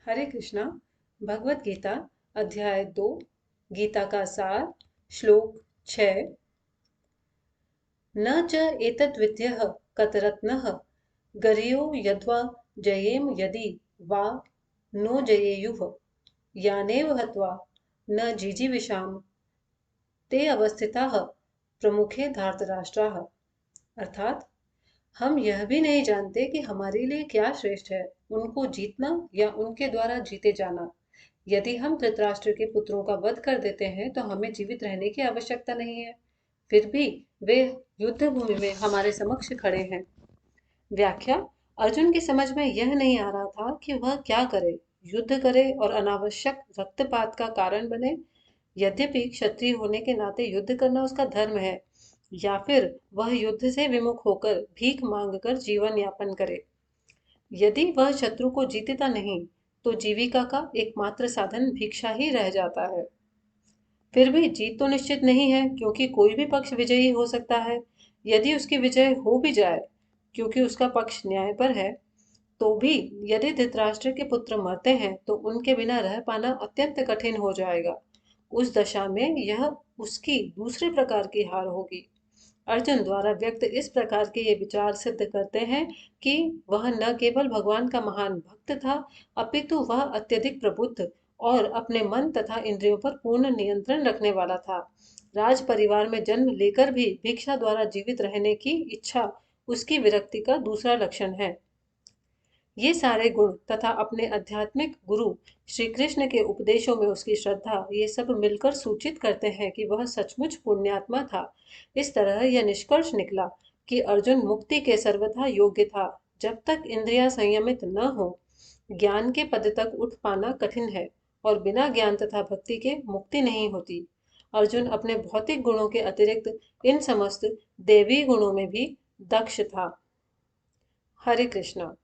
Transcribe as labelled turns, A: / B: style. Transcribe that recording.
A: हरे कृष्णा। भगवत गीता अध्याय 2 गीता का सार श्लोक 6। न च एतद्विद्यः कतरत्नः गर्यो यद्वा जयेम यदि वा नो जयेयुः यानेव हत्वा न जीजीविषाम ते अवस्थिताः प्रमुखे धार्तराष्ट्राः। अर्थात हम यह भी नहीं जानते कि हमारे लिए क्या श्रेष्ठ है, उनको जीतना या उनके द्वारा जीते जाना। यदि हम धृतराष्ट्र के पुत्रों का वध कर देते हैं तो हमें जीवित रहने की आवश्यकता नहीं है, फिर भी वे युद्ध भूमि में हमारे समक्ष खड़े हैं। व्याख्या। अर्जुन की समझ में यह नहीं आ रहा था कि वह क्या करे, युद्ध करे और अनावश्यक रक्तपात का कारण बने। यद्यपि क्षत्रिय होने के नाते युद्ध करना उसका धर्म है, या फिर वह युद्ध से विमुख होकर भीख मांगकर जीवन यापन करे। यदि वह शत्रु को जीतता नहीं तो जीविका का एकमात्र साधन भिक्षा ही रह जाता है। फिर भी जीत तो निश्चित नहीं है, क्योंकि कोई भी पक्ष विजयी हो सकता है। यदि उसकी विजय हो भी जाए, क्योंकि उसका पक्ष न्याय पर है, तो भी यदि धृतराष्ट्र के पुत्र मरते हैं तो उनके बिना रह पाना अत्यंत कठिन हो जाएगा। उस दशा में यह उसकी दूसरे प्रकार की हार होगी। अर्जुन द्वारा व्यक्त इस प्रकार के ये विचार सिद्ध करते हैं कि वह न केवल भगवान का महान भक्त था, अपितु वह अत्यधिक प्रबुद्ध और अपने मन तथा इंद्रियों पर पूर्ण नियंत्रण रखने वाला था। राज परिवार में जन्म लेकर भी भिक्षा द्वारा जीवित रहने की इच्छा उसकी विरक्ति का दूसरा लक्षण है। ये सारे गुण तथा अपने आध्यात्मिक गुरु श्री कृष्ण के उपदेशों में उसकी श्रद्धा, ये सब मिलकर सूचित करते हैं कि वह सचमुच पुण्यात्मा था। इस तरह यह निष्कर्ष निकला कि अर्जुन मुक्ति के सर्वथा योग्य था। जब तक इंद्रियां संयमित न हो, ज्ञान के पद तक उठ पाना कठिन है, और बिना ज्ञान तथा भक्ति के मुक्ति नहीं होती। अर्जुन अपने भौतिक गुणों के अतिरिक्त इन समस्त देवी गुणों में भी दक्ष था। हरे कृष्णा।